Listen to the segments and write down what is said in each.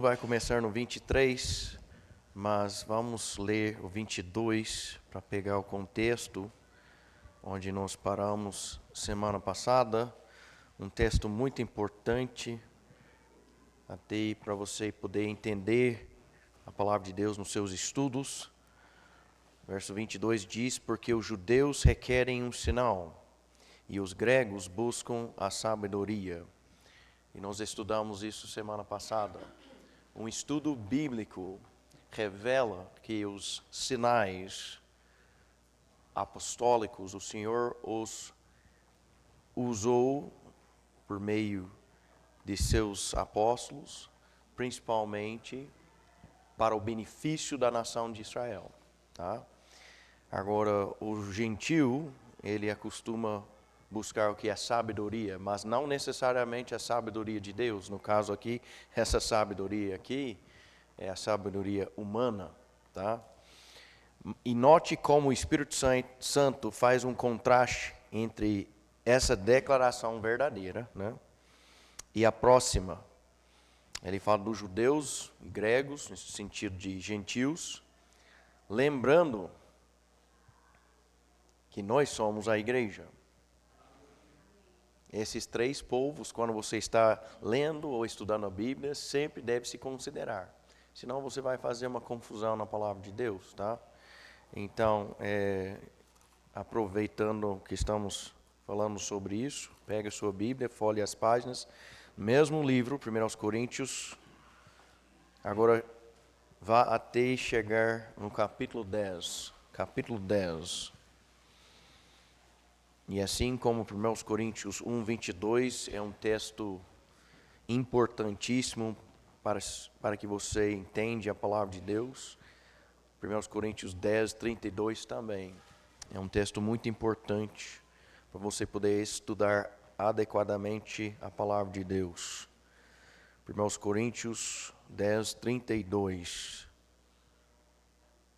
Vai começar no 23, mas vamos ler o 22 para pegar o contexto onde nós paramos semana passada. Um texto muito importante, até para você poder entender a palavra de Deus nos seus estudos. Verso 22 diz: porque os judeus requerem um sinal e os gregos buscam a sabedoria. E nós estudamos isso semana passada. Um estudo bíblico revela que os sinais apostólicos, o Senhor os usou por meio de seus apóstolos, principalmente para o benefício da nação de Israel. Tá? Agora, o gentil, ele acostuma buscar o que é sabedoria, mas não necessariamente a sabedoria de Deus. No caso aqui, essa sabedoria aqui é a sabedoria humana, tá? E note como o Espírito Santo faz um contraste entre essa declaração verdadeira, né, e a próxima. Ele fala dos judeus e gregos, no sentido de gentios, lembrando que nós somos a igreja. Esses três povos, quando você está lendo ou estudando a Bíblia, sempre deve se considerar. Senão você vai fazer uma confusão na palavra de Deus, tá? Então, aproveitando que estamos falando sobre isso, pega a sua Bíblia, folhe as páginas, mesmo livro, 1 Coríntios, agora vá até chegar no capítulo 10. Capítulo 10. E assim como 1 Coríntios 1, 22 é um texto importantíssimo para que você entenda a palavra de Deus, 1 Coríntios 10, 32 também. É um texto muito importante para você poder estudar adequadamente a palavra de Deus. 1 Coríntios 10, 32.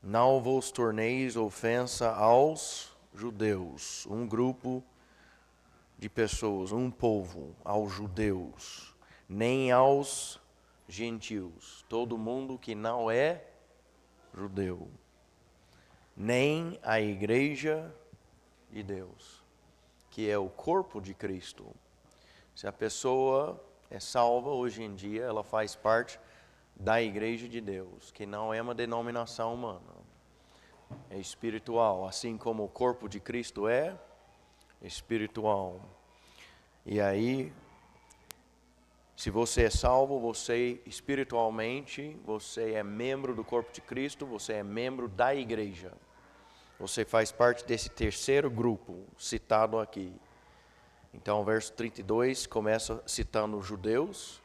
Não vos torneis ofensa aos judeus, um grupo de pessoas, um povo, aos judeus, nem aos gentios, todo mundo que não é judeu, nem a igreja de Deus, que é o corpo de Cristo. Se a pessoa é salva hoje em dia, ela faz parte da igreja de Deus, que não é uma denominação humana, é espiritual, assim como o corpo de Cristo é espiritual. E aí, se você é salvo, você espiritualmente, você é membro do corpo de Cristo, você é membro da igreja. Você faz parte desse terceiro grupo citado aqui. Então, o verso 32 começa citando os judeus.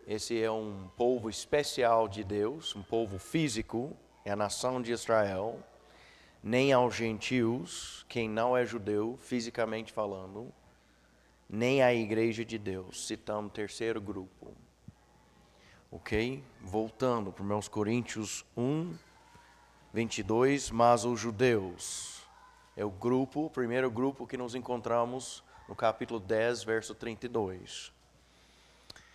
Esse é um povo especial de Deus, um povo físico, é a nação de Israel. Nem aos gentios, quem não é judeu, fisicamente falando, nem à igreja de Deus, citando o terceiro grupo. Ok? Voltando para 1 Coríntios 1, 22, mas os judeus, é o grupo, o primeiro grupo que nos encontramos no capítulo 10, verso 32.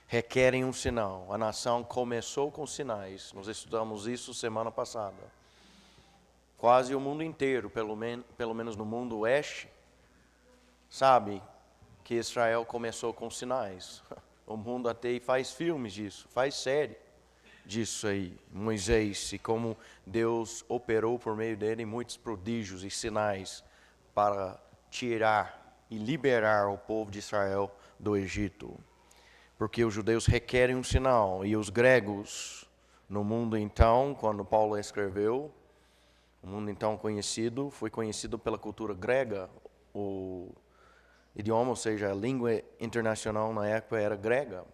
Requerem um sinal. A nação começou com sinais. Nós estudamos isso semana passada. Quase o mundo inteiro, pelo menos no mundo oeste, sabe que Israel começou com sinais. O mundo até faz filmes disso, faz série disso aí. Moisés, e como Deus operou por meio dele muitos prodígios e sinais para tirar e liberar o povo de Israel do Egito. Porque os judeus requerem um sinal, e os gregos, no mundo então, quando Paulo escreveu, o mundo então conhecido, foi conhecido pela cultura grega, o idioma, ou seja, a língua internacional na época era grega.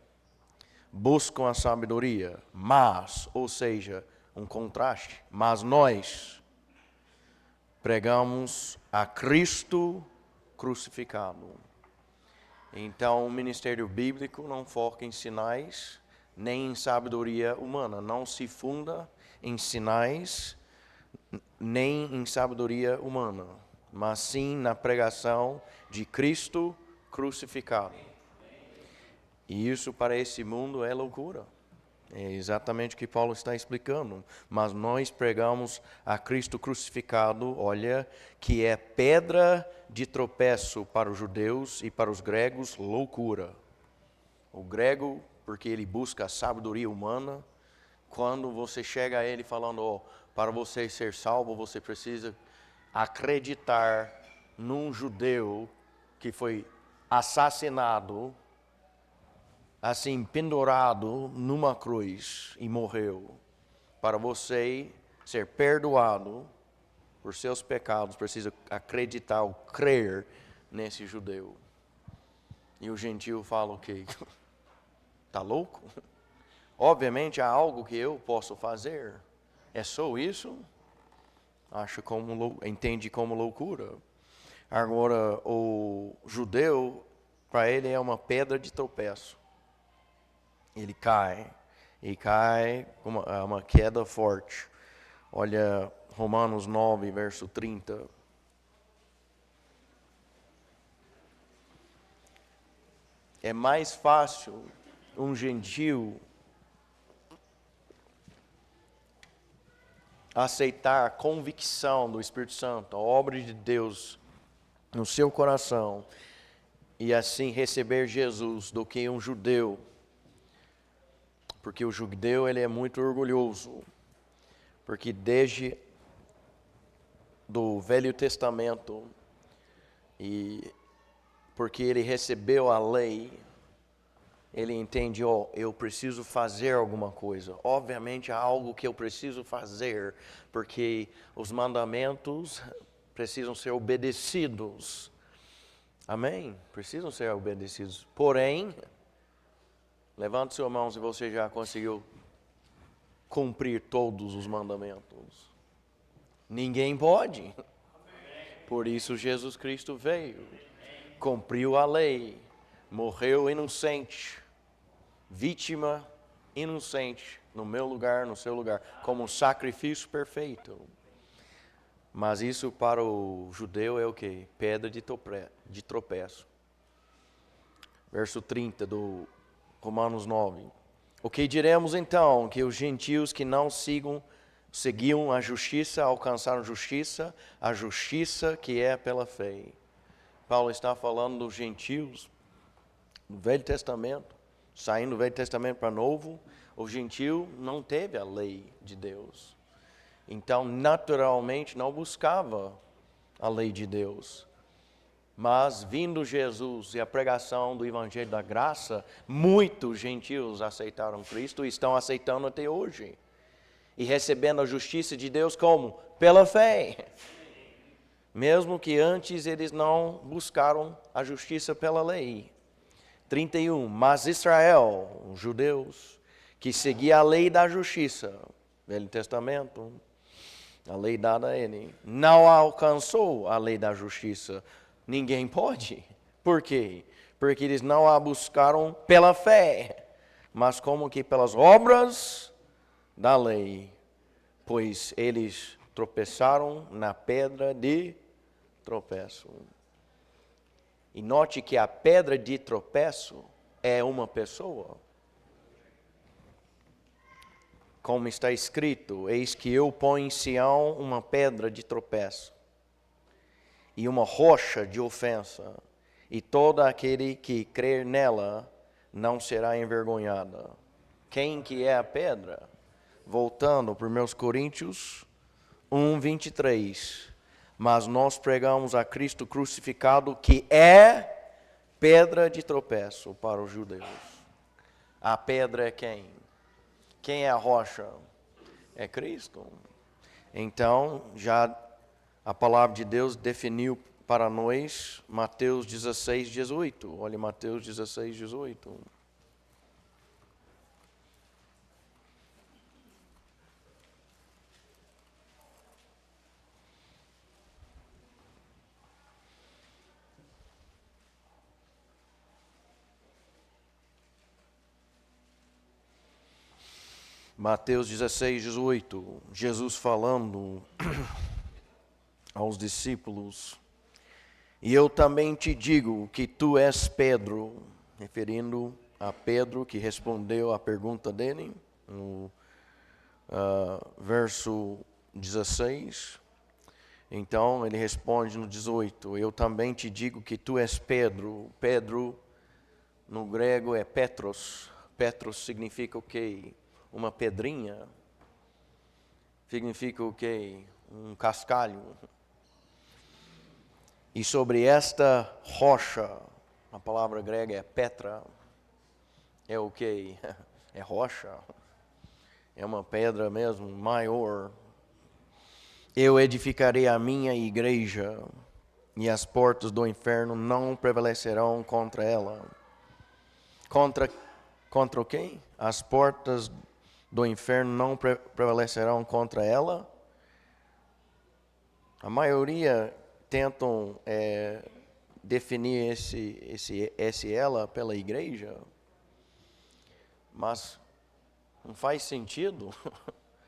Buscam a sabedoria, mas, ou seja, um contraste, mas nós pregamos a Cristo crucificado. Então, o ministério bíblico não foca em sinais, nem em sabedoria humana, não se funda em sinais, nem em sabedoria humana, mas sim na pregação de Cristo crucificado. E isso para esse mundo é loucura. É exatamente o que Paulo está explicando. Mas nós pregamos a Cristo crucificado, olha, que é pedra de tropeço para os judeus e para os gregos, loucura. O grego, porque ele busca a sabedoria humana, quando você chega a ele falando, para você ser salvo, você precisa acreditar num judeu que foi assassinado, assim, pendurado numa cruz e morreu. Para você ser perdoado por seus pecados, precisa acreditar ou crer nesse judeu. E o gentio fala o quê? Tá louco? Obviamente há algo que eu posso fazer. É só isso? Entende como loucura. Agora, o judeu, para ele é uma pedra de tropeço. Ele cai, e cai com uma queda forte. Olha Romanos 9, verso 30. É mais fácil um gentil aceitar a convicção do Espírito Santo, a obra de Deus no seu coração, e assim receber Jesus, do que um judeu. Porque o judeu ele é muito orgulhoso. Porque desde do Velho Testamento, e porque ele recebeu a lei, ele entende, eu preciso fazer alguma coisa. Obviamente há algo que eu preciso fazer, porque os mandamentos precisam ser obedecidos. Amém? Precisam ser obedecidos. Porém, levante sua mão se você já conseguiu cumprir todos os mandamentos. Ninguém pode. Por isso Jesus Cristo veio, cumpriu a lei, morreu inocente, vítima inocente, no meu lugar, no seu lugar, como um sacrifício perfeito. Mas isso para o judeu é o quê? Pedra de tropeço. Verso 30 do Romanos 9. O que diremos então? Que os gentios que não seguiam a justiça, alcançaram a justiça que é pela fé. Paulo está falando dos gentios do Velho Testamento, saindo do Velho Testamento para o Novo. O gentio não teve a lei de Deus. Então, naturalmente, não buscava a lei de Deus. Mas, vindo Jesus e a pregação do Evangelho da Graça, muitos gentios aceitaram Cristo e estão aceitando até hoje. E recebendo a justiça de Deus como? Pela fé. Mesmo que antes eles não buscaram a justiça pela lei. 31. Mas Israel, os judeus, que seguia a lei da justiça, Velho Testamento, a lei dada a ele, não alcançou a lei da justiça. Ninguém pode. Por quê? Porque eles não a buscaram pela fé, mas como que pelas obras da lei, pois eles tropeçaram na pedra de tropeço. E note que a pedra de tropeço é uma pessoa. Como está escrito, eis que eu ponho em Sião uma pedra de tropeço e uma rocha de ofensa, e todo aquele que crer nela não será envergonhado. Quem que é a pedra? Voltando para 1 Coríntios 1, 23. Mas nós pregamos a Cristo crucificado, que é pedra de tropeço para os judeus. A pedra é quem? Quem é a rocha? É Cristo. Então, já a palavra de Deus definiu para nós Mateus 16, 18. Olha Mateus 16, 18. Mateus 16, 18, Jesus falando aos discípulos, e eu também te digo que tu és Pedro, referindo a Pedro que respondeu à pergunta dele, no verso 16. Então ele responde no 18: eu também te digo que tu és Pedro. Pedro no grego é Petros. Petros significa o quê? Uma pedrinha. Significa o quê? Um cascalho. E sobre esta rocha, a palavra grega é Petra, é o quê? É rocha. É uma pedra mesmo, maior. Eu edificarei a minha igreja, e as portas do inferno não prevalecerão contra ela. Contra o quê? As portas do inferno não prevalecerão contra ela. A maioria tentam definir esse ela pela igreja, mas não faz sentido.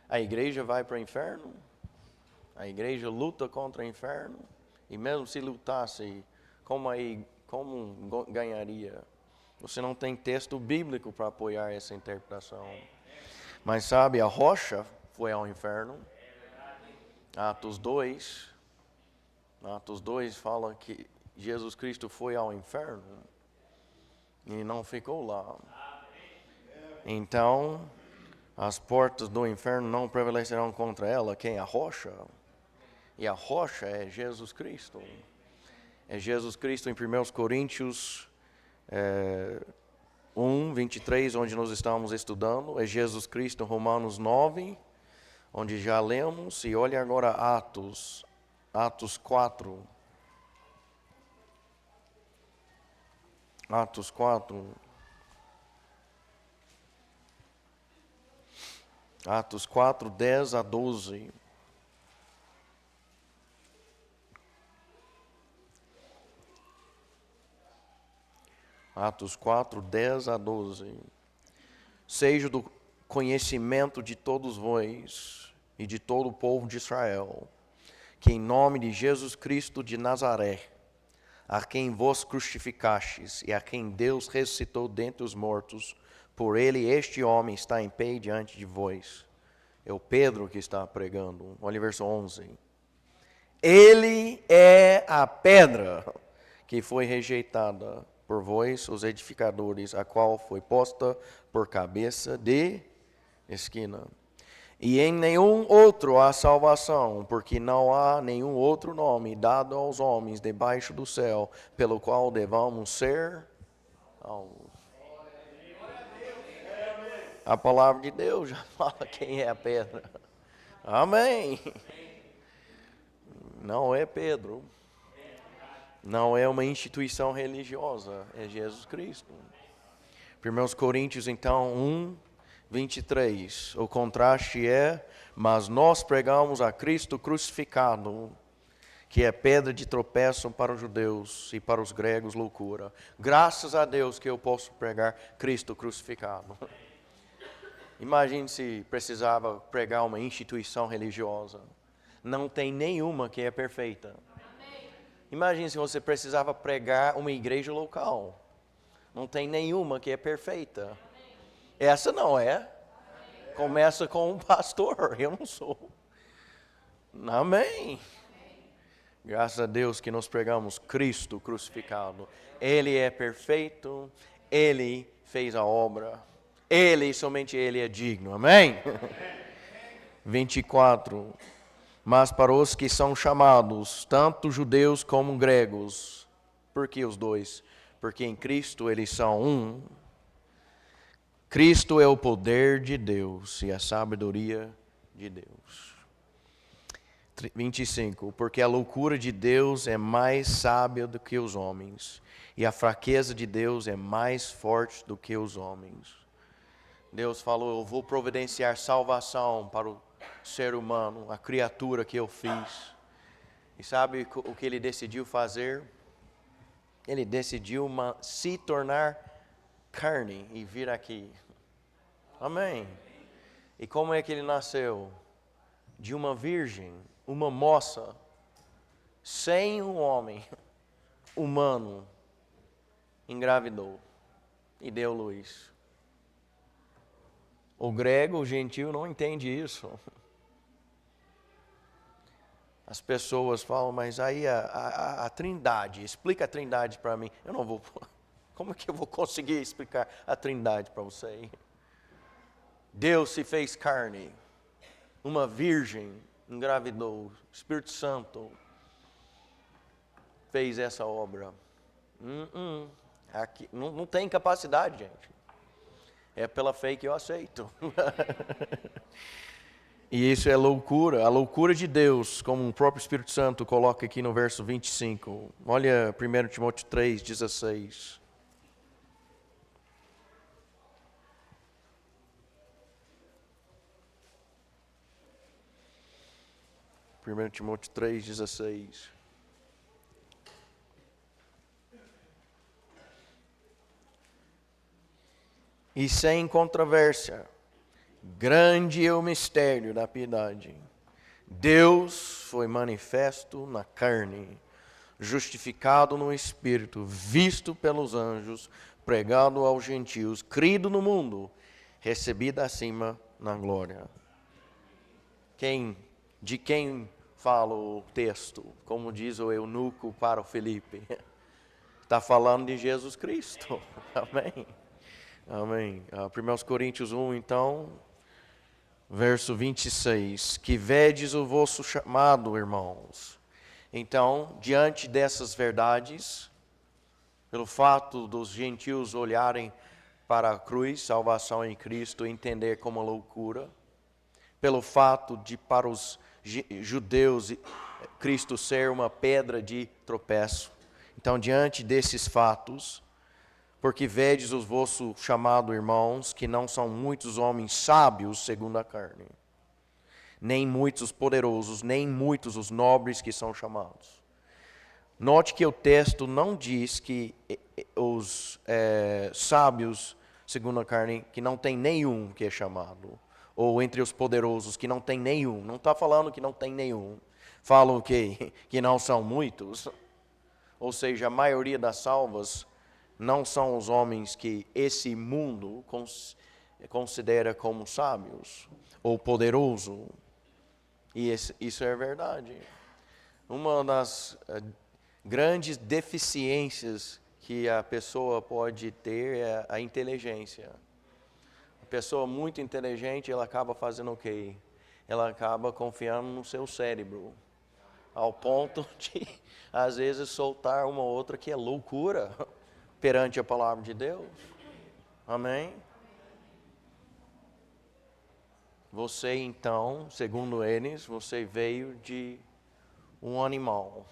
A igreja vai para o inferno, a igreja luta contra o inferno, e mesmo se lutasse, como ganharia? Você não tem texto bíblico para apoiar essa interpretação. Mas sabe, a rocha foi ao inferno. Atos 2 fala que Jesus Cristo foi ao inferno e não ficou lá. Então, as portas do inferno não prevalecerão contra ela. Quem? A rocha. E a rocha é Jesus Cristo. É Jesus Cristo em 1 Coríntios 1, 23, onde nós estamos estudando. É Jesus Cristo em Romanos 9, onde já lemos. E olha agora Atos 4. Atos 4. Atos 4, 10 a 12. Atos 4, 10 a 12. Seja do conhecimento de todos vós e de todo o povo de Israel, que em nome de Jesus Cristo de Nazaré, a quem vos crucificastes e a quem Deus ressuscitou dentre os mortos, por ele este homem está em pé diante de vós. É o Pedro que está pregando. Olha o verso 11. Ele é a pedra que foi rejeitada por vós, os edificadores, a qual foi posta por cabeça de esquina. E em nenhum outro há salvação, porque não há nenhum outro nome dado aos homens debaixo do céu, pelo qual devamos ser salvos. A palavra de Deus já fala quem é a pedra. Amém. Não é Pedro. Não é uma instituição religiosa, é Jesus Cristo. 1 Coríntios, então, 1, 23. O contraste é: mas nós pregamos a Cristo crucificado, que é pedra de tropeço para os judeus e para os gregos loucura. Graças a Deus que eu posso pregar Cristo crucificado. Imagine se precisava pregar uma instituição religiosa. Não tem nenhuma que é perfeita. Imagine se você precisava pregar uma igreja local. Não tem nenhuma que é perfeita. Essa não é. Começa com um pastor, eu não sou. Amém. Graças a Deus que nós pregamos Cristo crucificado. Ele é perfeito, Ele fez a obra. Ele, somente Ele é digno. Amém? 24. Mas para os que são chamados, tanto judeus como gregos. Por que os dois? Porque em Cristo eles são um. Cristo é o poder de Deus e a sabedoria de Deus. 25. Porque a loucura de Deus é mais sábia do que os homens, e a fraqueza de Deus é mais forte do que os homens. Deus falou: eu vou providenciar salvação para o ser humano, a criatura que eu fiz. E sabe o que ele decidiu fazer? Ele decidiu se tornar carne e vir aqui. Amém. E como é que ele nasceu? De uma virgem, uma moça, sem um homem humano, engravidou e deu luz. O grego, o gentil não entende isso. As pessoas falam, mas aí a Trindade, explica a Trindade para mim. Eu não vou, como é que eu vou conseguir explicar a Trindade para você? Deus se fez carne, uma virgem engravidou, o Espírito Santo fez essa obra. Aqui, não tem capacidade, gente. É pela fé que eu aceito. E isso é loucura, a loucura de Deus, como o próprio Espírito Santo coloca aqui no verso 25. Olha 1 Timóteo 3,16. 1 Timóteo 3,16. E sem controvérsia, grande é o mistério da piedade. Deus foi manifesto na carne, justificado no Espírito, visto pelos anjos, pregado aos gentios, crido no mundo, recebido acima na glória. De quem fala o texto? Como diz o eunuco para o Felipe. Está falando de Jesus Cristo. Amém. Amém. 1 Coríntios 1, então, verso 26. Que vedes o vosso chamado, irmãos. Então, diante dessas verdades, pelo fato dos gentios olharem para a cruz, salvação em Cristo, entender como loucura, pelo fato de para os judeus Cristo ser uma pedra de tropeço. Então, diante desses fatos, porque vedes os vossos chamados irmãos, que não são muitos homens sábios segundo a carne, nem muitos os poderosos, nem muitos os nobres que são chamados. Note que o texto não diz que os sábios segundo a carne, que não tem nenhum que é chamado, ou entre os poderosos que não tem nenhum. Não está falando que não tem nenhum. Falam que não são muitos. Ou seja, a maioria das salvas não são os homens que esse mundo considera como sábios ou poderoso. E isso é verdade. Uma das grandes deficiências que a pessoa pode ter é a inteligência. A pessoa muito inteligente, ela acaba fazendo o quê? Ela acaba confiando no seu cérebro, ao ponto de, às vezes, soltar uma ou outra que é loucura perante a palavra de Deus. Amém? Você, então, segundo eles, você veio de um animal.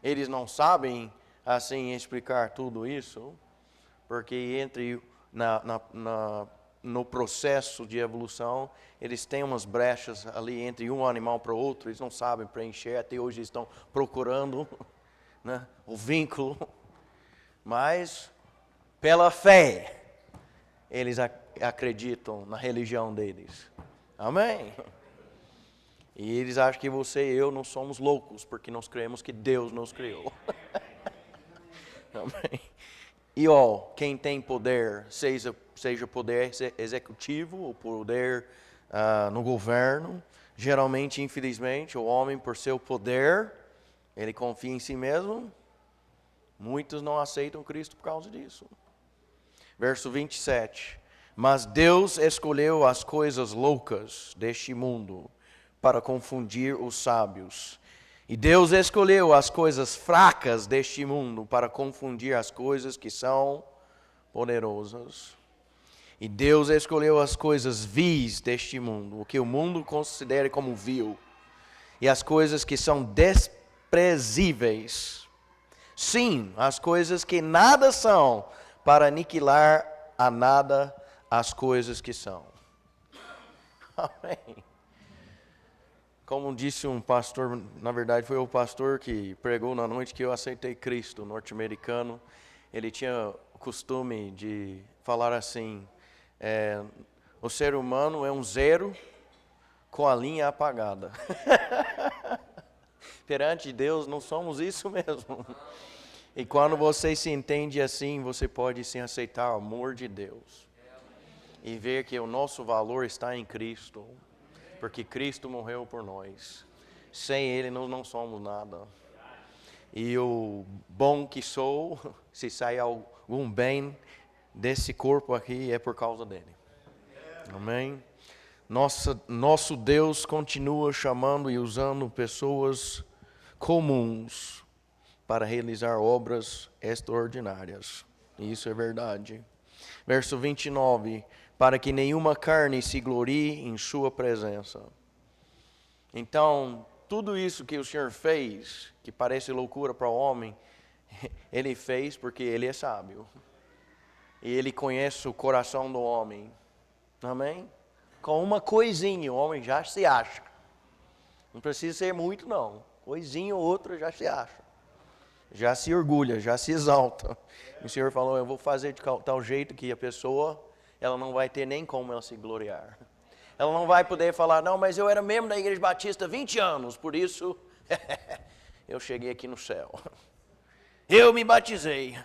Eles não sabem, assim, explicar tudo isso, porque no processo de evolução, eles têm umas brechas ali entre um animal para o outro, eles não sabem preencher, até hoje estão procurando, né, o vínculo. Mas, pela fé, eles acreditam na religião deles. Amém? E eles acham que você e eu não somos loucos, porque nós cremos que Deus nos criou. Amém? E quem tem poder, seja poder executivo ou poder no governo, geralmente, infelizmente, o homem, por seu poder, ele confia em si mesmo. Muitos não aceitam Cristo por causa disso. Verso 27. Mas Deus escolheu as coisas loucas deste mundo para confundir os sábios. E Deus escolheu as coisas fracas deste mundo para confundir as coisas que são poderosas. E Deus escolheu as coisas vis deste mundo, o que o mundo considera como vil, e as coisas que são desprezíveis. Sim, as coisas que nada são, para aniquilar a nada as coisas que são. Amém. Como disse um pastor, na verdade foi o pastor que pregou na noite que eu aceitei Cristo, norte-americano. Ele tinha o costume de falar assim, o ser humano é um zero com a linha apagada. Perante Deus não somos isso mesmo. E quando você se entende assim, você pode sim aceitar o amor de Deus. e ver que o nosso valor está em Cristo, porque Cristo morreu por nós. Sem Ele nós não somos nada. E o bom que sou, se sai algum bem desse corpo aqui, é por causa dele. Amém? Nosso Deus continua chamando e usando pessoas comuns para realizar obras extraordinárias. Isso é verdade. Verso 29, para que nenhuma carne se glorie em sua presença. Então, tudo isso que o Senhor fez, que parece loucura para o homem, Ele fez porque Ele é sábio. E Ele conhece o coração do homem. Amém? Com uma coisinha o homem já se acha. Não precisa ser muito não. Coisinha ou outra já se acha. Já se orgulha, já se exalta. E o Senhor falou, eu vou fazer de tal jeito que a pessoa, ela não vai ter nem como ela se gloriar. Ela não vai poder falar, não, mas eu era membro da Igreja Batista há 20 anos, por isso eu cheguei aqui no céu. Eu me batizei,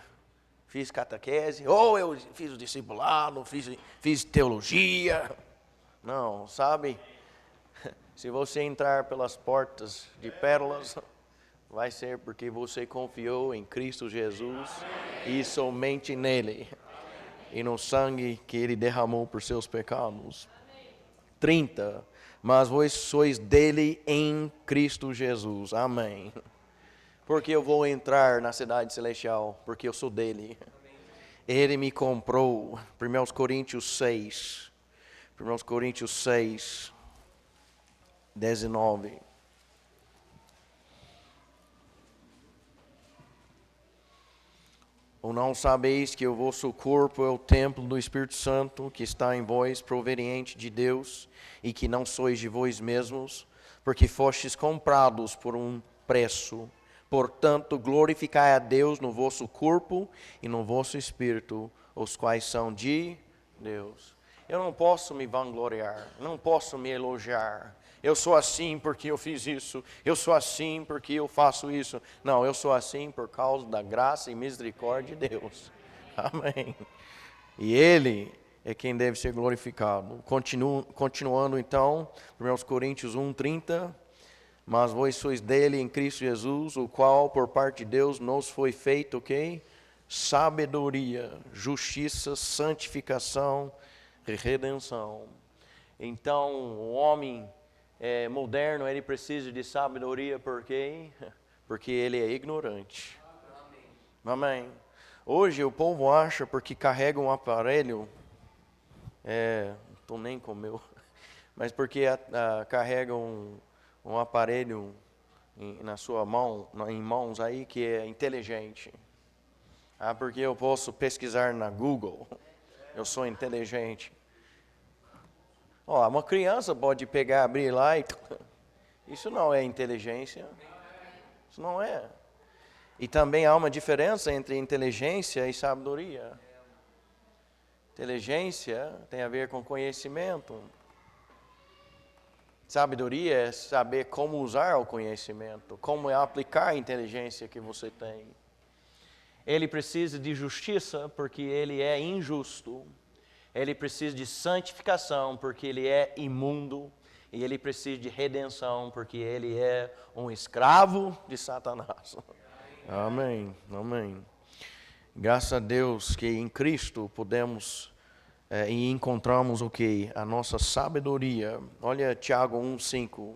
fiz catequese, ou eu fiz o discipulado, fiz teologia. Não, sabe? Se você entrar pelas portas de pérolas, vai ser porque você confiou em Cristo Jesus e somente nele. E no sangue que ele derramou por seus pecados. 30. Mas vós sois dele em Cristo Jesus. Amém. Porque eu vou entrar na cidade celestial, porque eu sou dele. Ele me comprou. 1 Coríntios 6. 1 Coríntios 6, 19. Ou não sabeis que o vosso corpo é o templo do Espírito Santo, que está em vós, proveniente de Deus, e que não sois de vós mesmos, porque fostes comprados por um preço. Portanto, glorificai a Deus no vosso corpo e no vosso espírito, os quais são de Deus. Eu não posso me vangloriar, não posso me elogiar. Eu sou assim porque eu fiz isso, eu sou assim porque eu faço isso. Não, eu sou assim por causa da graça e misericórdia de Deus. Amém. E Ele é quem deve ser glorificado. Continuando então, 1 Coríntios 1:30. Mas vós sois dele em Cristo Jesus, o qual por parte de Deus nos foi feito o quê? Sabedoria, justiça, santificação e redenção. Então, o homem moderno, ele precisa de sabedoria, por quê? Porque ele é ignorante. Amém. Hoje o povo acha porque carrega um aparelho, não estou nem com o meu, mas porque carrega um aparelho na sua mão, em mãos aí, que é inteligente. Porque eu posso pesquisar na Google, eu sou inteligente. Uma criança pode pegar, abrir lá e... Isso não é inteligência. Isso não é. E também há uma diferença entre inteligência e sabedoria. Inteligência tem a ver com conhecimento. Sabedoria é saber como usar o conhecimento, como aplicar a inteligência que você tem. Ele precisa de justiça porque ele é injusto. Ele precisa de santificação porque ele é imundo. E ele precisa de redenção porque ele é um escravo de Satanás. Amém, amém. Graças a Deus que em Cristo podemos e encontramos o que? A nossa sabedoria. Olha Tiago 1:5.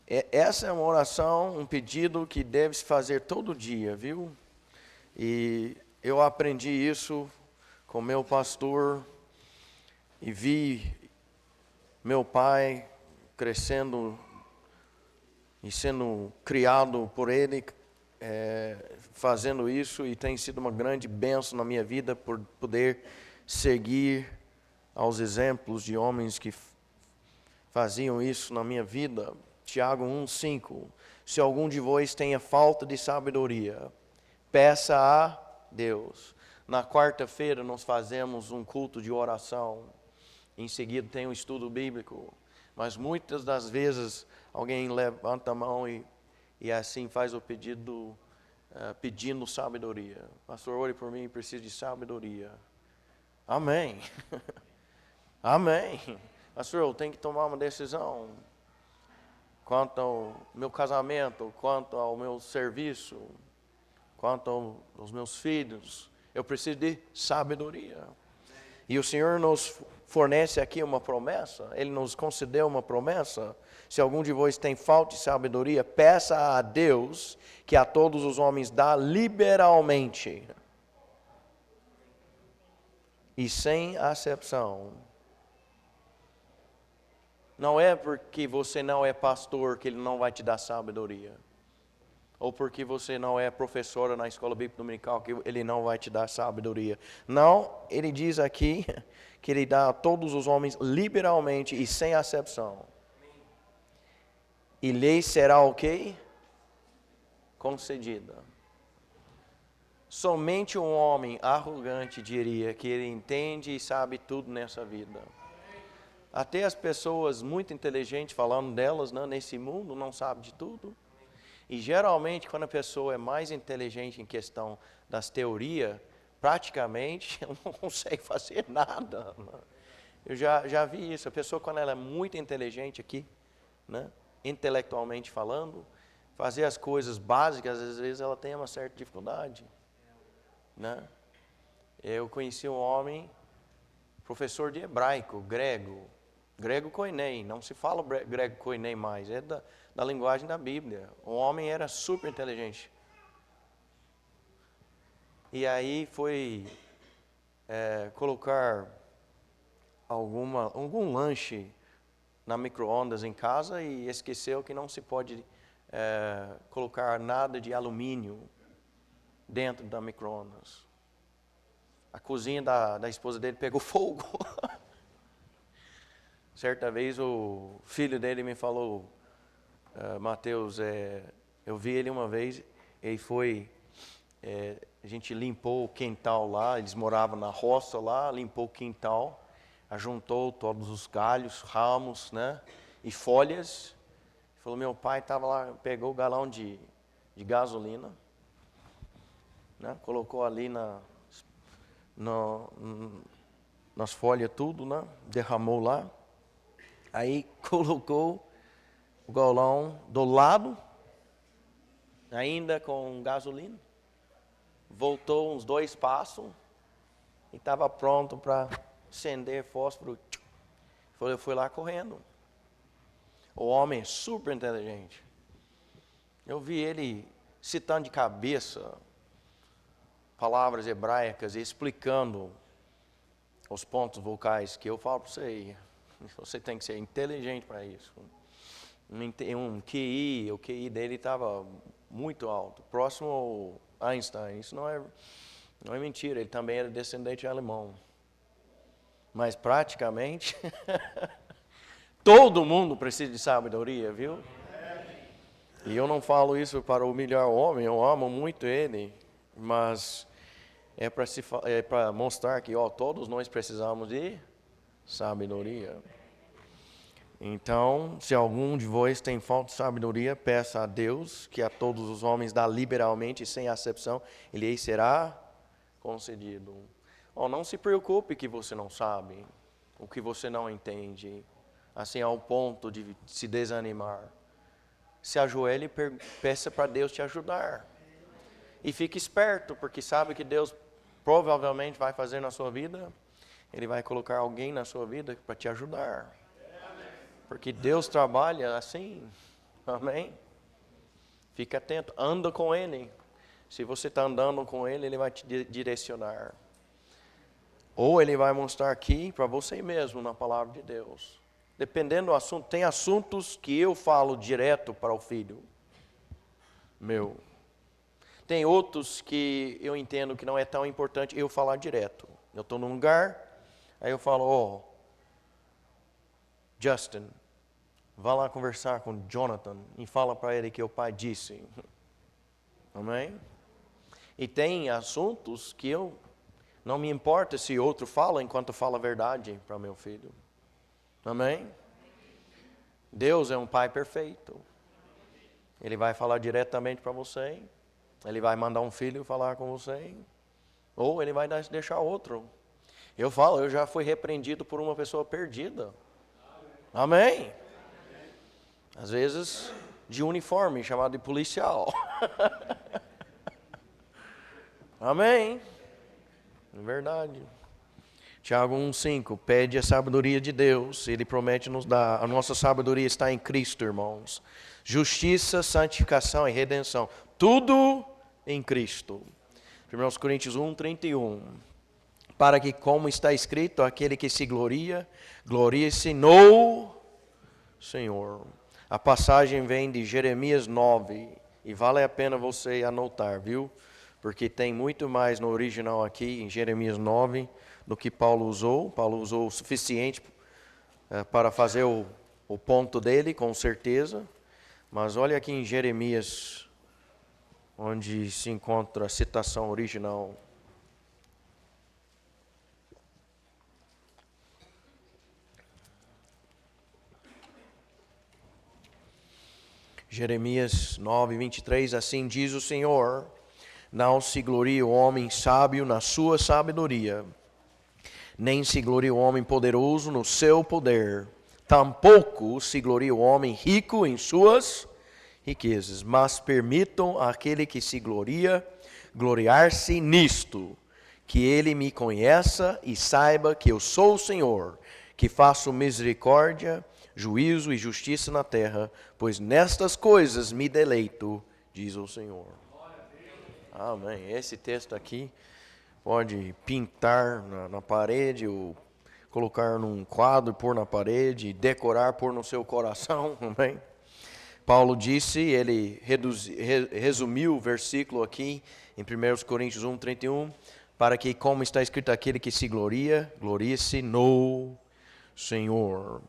Essa é uma oração, um pedido que deve se fazer todo dia, viu? E eu aprendi isso com meu pastor e vi meu pai crescendo e sendo criado por ele, fazendo isso, e tem sido uma grande bênção na minha vida por poder seguir aos exemplos de homens que faziam isso na minha vida. Tiago 1:5. Se algum de vós tenha falta de sabedoria, peça a Deus. Na quarta-feira nós fazemos um culto de oração. Em seguida tem um estudo bíblico. Mas muitas das vezes alguém levanta a mão e assim faz o pedido, pedindo sabedoria. Pastor, ore por mim, preciso de sabedoria. Amém. Amém. Pastor, eu tenho que tomar uma decisão quanto ao meu casamento, quanto ao meu serviço, quanto aos meus filhos. Eu preciso de sabedoria. E o Senhor nos fornece aqui uma promessa, Ele nos concedeu uma promessa. Se algum de vós tem falta de sabedoria, peça a Deus, que a todos os homens dá liberalmente e sem acepção. Não é porque você não é pastor que Ele não vai te dar sabedoria. Ou porque você não é professora na escola bíblica dominical que Ele não vai te dar sabedoria. Não, Ele diz aqui que Ele dá a todos os homens liberalmente e sem acepção. E lhe será o quê? Concedida. Somente um homem arrogante diria que ele entende e sabe tudo nessa vida. Até as pessoas muito inteligentes, falando delas, né, nesse mundo, não sabem de tudo. E geralmente, quando a pessoa é mais inteligente em questão das teorias, praticamente ela não consegue fazer nada. Eu já vi isso. A pessoa, quando ela é muito inteligente aqui, né, intelectualmente falando, fazer as coisas básicas, às vezes ela tem uma certa dificuldade. Né? Eu conheci um homem, professor de hebraico, grego koinei, não se fala grego koinei mais, é da linguagem da Bíblia. O homem era super inteligente. E aí foi colocar algum lanche na micro-ondas em casa e esqueceu que não se pode colocar nada de alumínio dentro da micro-ondas. A cozinha da esposa dele pegou fogo. Certa vez o filho dele me falou, Mateus, eu vi ele uma vez, ele foi, a gente limpou o quintal lá, eles moravam na roça lá, limpou o quintal, ajuntou todos os galhos, ramos, né, e folhas. Ele falou, meu pai estava lá, pegou o galão de gasolina, né, colocou ali nas folhas tudo, né, derramou lá. Aí colocou o galão do lado, ainda com gasolina. Voltou uns 2 passos e estava pronto para acender fósforo. Eu fui lá correndo. O homem é super inteligente. Eu vi ele citando de cabeça palavras hebraicas e explicando os pontos vocais que eu falo para você. Você tem que ser inteligente para isso. O QI dele estava muito alto, próximo ao Einstein. Isso não é mentira, ele também era descendente alemão. Mas praticamente, todo mundo precisa de sabedoria, viu? E eu não falo isso para humilhar o homem, eu amo muito ele, mas é para mostrar que todos nós precisamos de sabedoria. Então, se algum de vós tem falta de sabedoria, peça a Deus, que a todos os homens dá liberalmente e sem acepção, e lhe será concedido. Não se preocupe que você não sabe, o que você não entende, assim ao ponto de se desanimar. Se ajoelhe e peça para Deus te ajudar. E fique esperto, porque sabe que Deus provavelmente vai fazer na sua vida, Ele vai colocar alguém na sua vida para te ajudar. Porque Deus trabalha assim, amém? Fique atento, anda com Ele. Se você está andando com Ele, Ele vai te direcionar. Ou Ele vai mostrar aqui para você mesmo na palavra de Deus. Dependendo do assunto, tem assuntos que eu falo direto para o filho meu. Tem outros que eu entendo que não é tão importante eu falar direto. Eu estou num lugar, aí eu falo, Justin, vá lá conversar com Jonathan e fala para ele que o pai disse. Amém? E tem assuntos que eu não me importa se outro fala enquanto fala a verdade para meu filho. Amém? Deus é um pai perfeito. Ele vai falar diretamente para você. Ele vai mandar um filho falar com você. Ou ele vai deixar outro. Eu falo, eu já fui repreendido por uma pessoa perdida. Amém? Às vezes de uniforme, chamado de policial. Amém? É verdade. Tiago 1,5, pede a sabedoria de Deus, Ele promete nos dar. A nossa sabedoria está em Cristo, irmãos. Justiça, santificação e redenção. Tudo em Cristo. 1 Coríntios 1,31. Para que, como está escrito, aquele que se gloria, glorie-se no Senhor. A passagem vem de Jeremias 9, e vale a pena você anotar, viu? Porque tem muito mais no original aqui, em Jeremias 9, do que Paulo usou. Paulo usou o suficiente para fazer o ponto dele, com certeza. Mas olha aqui em Jeremias, onde se encontra a citação original. Jeremias 9, 23, assim diz o Senhor, não se glorie o homem sábio na sua sabedoria, nem se glorie o homem poderoso no seu poder, tampouco se glorie o homem rico em suas riquezas, mas permitam àquele que se gloria, gloriar-se nisto, que ele me conheça e saiba que eu sou o Senhor, que faço misericórdia, juízo e justiça na terra, pois nestas coisas me deleito, diz o Senhor. Amém. Esse texto aqui pode pintar na parede, ou colocar num quadro, pôr na parede, decorar, pôr no seu coração. Amém. Paulo disse, ele resumiu o versículo aqui em 1 Coríntios 1:31, para que, como está escrito, aquele que se gloria, glorie-se no Senhor.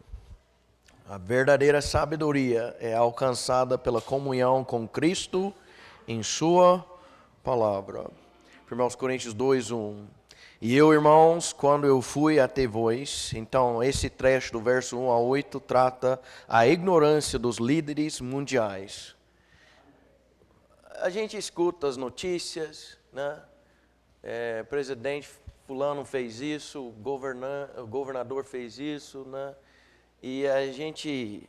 A verdadeira sabedoria é alcançada pela comunhão com Cristo em sua palavra. 1 Coríntios 2:1. E eu, irmãos, quando eu fui até vós, então esse trecho do verso 1 a 8 trata a ignorância dos líderes mundiais. A gente escuta as notícias, né? Presidente fulano fez isso, o governador fez isso, né? E a gente,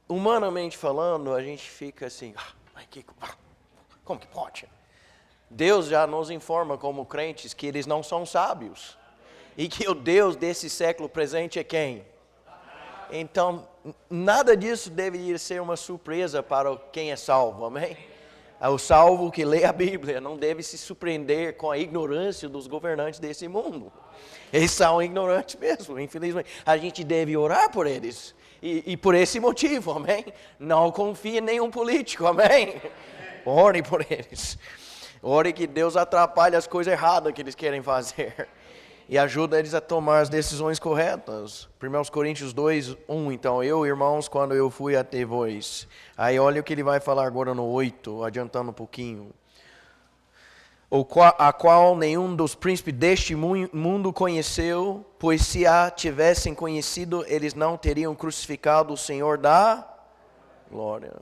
humanamente falando, a gente fica assim, como que pode? Deus já nos informa como crentes que eles não são sábios. E que o Deus desse século presente é quem? Então, nada disso deveria ser uma surpresa para quem é salvo, amém? O salvo que lê a Bíblia não deve se surpreender com a ignorância dos governantes desse mundo. Eles são ignorantes mesmo, infelizmente. A gente deve orar por eles. E por esse motivo, amém? Não confie em nenhum político, amém? Ore por eles. Ore que Deus atrapalhe as coisas erradas que eles querem fazer. E ajuda eles a tomar as decisões corretas. 1 Coríntios 2:1. Então, eu, irmãos, quando eu fui até vós. Aí olha o que ele vai falar agora no 8, adiantando um pouquinho. A qual nenhum dos príncipes deste mundo conheceu, pois se a tivessem conhecido, eles não teriam crucificado o Senhor da glória.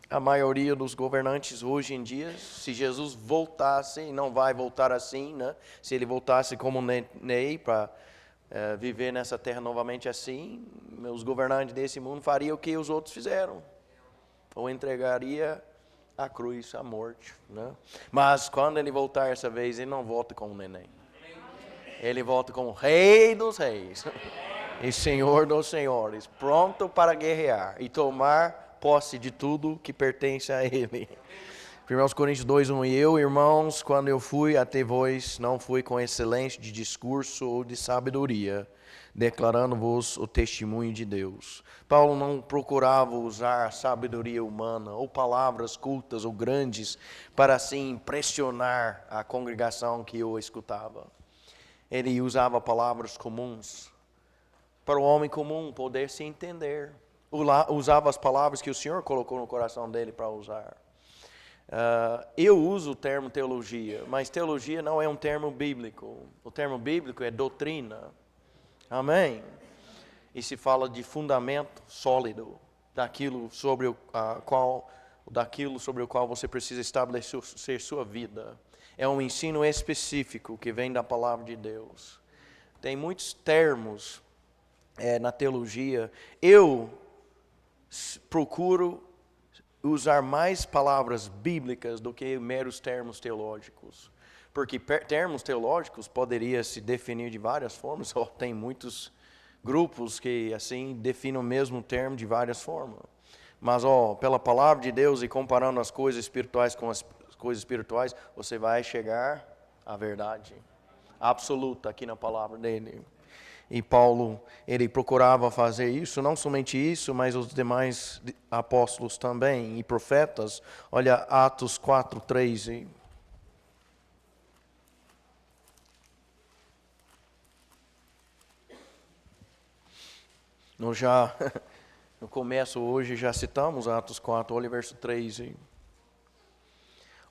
A maioria dos governantes hoje em dia, se Jesus voltasse, e não vai voltar assim, né? Se ele voltasse como Ney para viver nessa terra novamente assim, os governantes desse mundo fariam o que os outros fizeram. Ou entregaria a cruz, a morte, né? Mas quando ele voltar essa vez, ele não volta como neném. Ele volta como Rei dos Reis e Senhor dos Senhores, pronto para guerrear e tomar posse de tudo que pertence a Ele. 1 Coríntios 2:1. E eu, irmãos, quando eu fui até vós, não fui com excelência de discurso ou de sabedoria, declarando-vos o testemunho de Deus. Paulo não procurava usar sabedoria humana ou palavras cultas ou grandes para assim impressionar a congregação que o escutava. Ele usava palavras comuns para o homem comum poder se entender. Usava as palavras que o Senhor colocou no coração dele para usar. Eu uso o termo teologia, mas teologia não é um termo bíblico. O termo bíblico é doutrina. Amém? E se fala de fundamento sólido, daquilo sobre o qual você precisa estabelecer sua vida. É um ensino específico que vem da palavra de Deus. tem muitos termos na teologia. Eu procuro usar mais palavras bíblicas do que meros termos teológicos. Porque termos teológicos poderia se definir de várias formas, ou tem muitos grupos que assim definem o mesmo termo de várias formas. Mas pela palavra de Deus e comparando as coisas espirituais com as coisas espirituais, você vai chegar à verdade absoluta aqui na palavra dele. E Paulo, ele procurava fazer isso, não somente isso, mas os demais apóstolos também, e profetas. Olha Atos 4:13. No começo hoje já citamos Atos 4, olha o verso 3.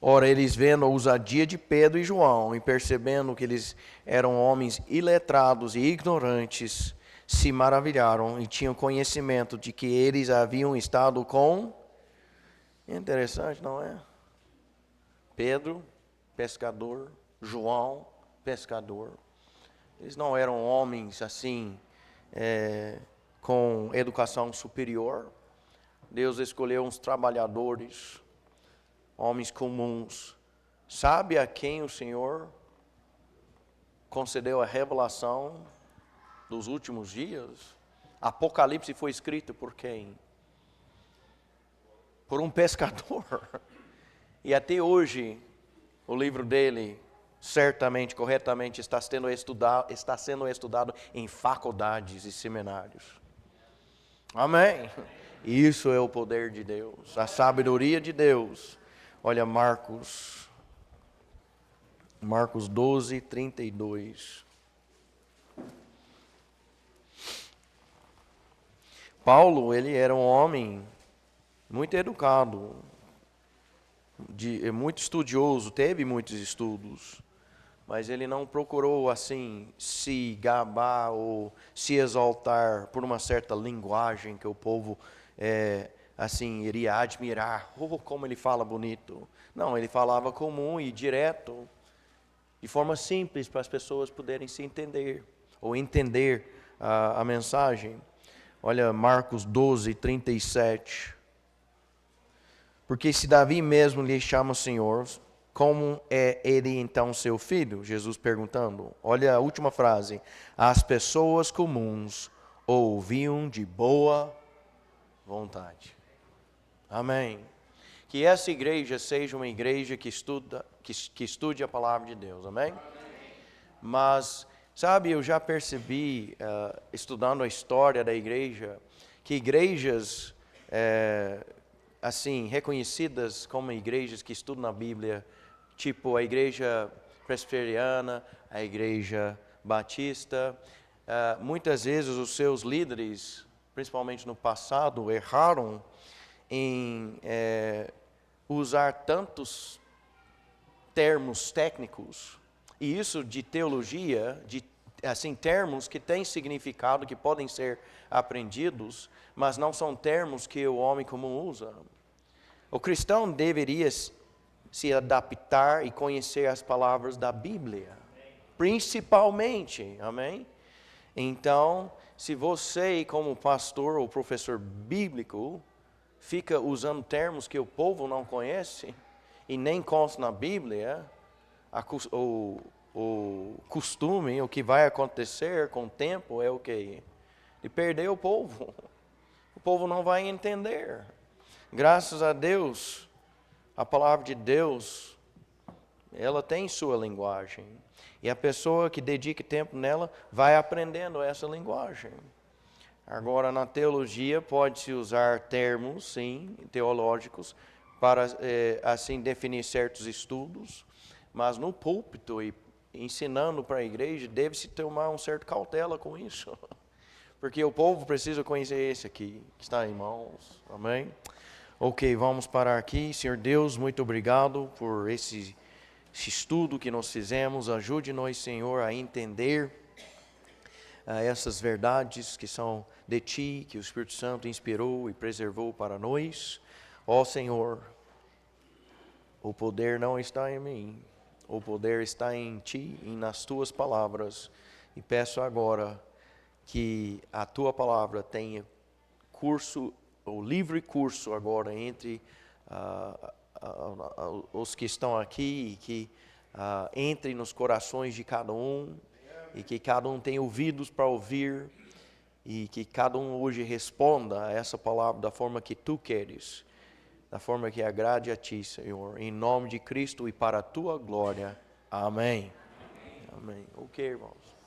Ora, eles vendo a ousadia de Pedro e João e percebendo que eles eram homens iletrados e ignorantes, se maravilharam e tinham conhecimento de que eles haviam estado com... Interessante, não é? Pedro, pescador, João, pescador. Eles não eram homens assim, com educação superior. Deus escolheu uns trabalhadores, homens comuns. Sabe a quem o Senhor concedeu a revelação dos últimos dias? Apocalipse foi escrito por quem? Por um pescador. E até hoje, o livro dele, certamente, corretamente, está sendo estudado em faculdades e seminários. Amém? Isso é o poder de Deus, a sabedoria de Deus. Olha Marcos 12:32. Paulo, ele era um homem muito educado, muito estudioso, teve muitos estudos, mas ele não procurou assim se gabar ou se exaltar por uma certa linguagem que o povo assim iria admirar. Como ele fala bonito. Não, ele falava comum e direto, de forma simples para as pessoas poderem se entender ou entender a mensagem. Olha Marcos 12:37. Porque se Davi mesmo lhe chama Senhor, como é ele então seu filho? Jesus perguntando. Olha a última frase. As pessoas comuns ouviam de boa vontade. Amém. Que essa igreja seja uma igreja que estude a palavra de Deus. Amém? Mas, sabe, eu já percebi, estudando a história da igreja, que igrejas assim, reconhecidas como igrejas que estudam a Bíblia, tipo a igreja presbiteriana, a igreja batista, muitas vezes os seus líderes, principalmente no passado, erraram em usar tantos termos técnicos, e isso de teologia, de assim, termos que têm significado, que podem ser aprendidos, mas não são termos que o homem comum usa. O cristão deveria se adaptar e conhecer as palavras da Bíblia, principalmente, amém? Então, se você, como pastor ou professor bíblico, fica usando termos que o povo não conhece e nem consta na Bíblia, o costume, o que vai acontecer com o tempo é o quê? De perder o povo. O povo não vai entender. Graças a Deus, a palavra de Deus, ela tem sua linguagem. E a pessoa que dedica tempo nela vai aprendendo essa linguagem. Agora, na teologia, pode-se usar termos, sim, teológicos, para, assim, definir certos estudos, mas no púlpito e ensinando para a igreja, deve-se tomar um certo cautela com isso, porque o povo precisa conhecer esse aqui, que está em mãos, amém? Ok, vamos parar aqui. Senhor Deus, muito obrigado por esse estudo que nós fizemos. Ajude-nos, Senhor, a entender essas verdades que são de Ti, que o Espírito Santo inspirou e preservou para nós. Ó Senhor, o poder não está em mim, o poder está em Ti e nas Tuas palavras. E peço agora que a tua palavra tenha curso, ou livre curso agora entre os que estão aqui, e que entre nos corações de cada um, e que cada um tenha ouvidos para ouvir, e que cada um hoje responda a essa palavra da forma que tu queres, da forma que agrade a ti, Senhor, em nome de Cristo e para a tua glória. Amém. Amém. Ok, irmãos.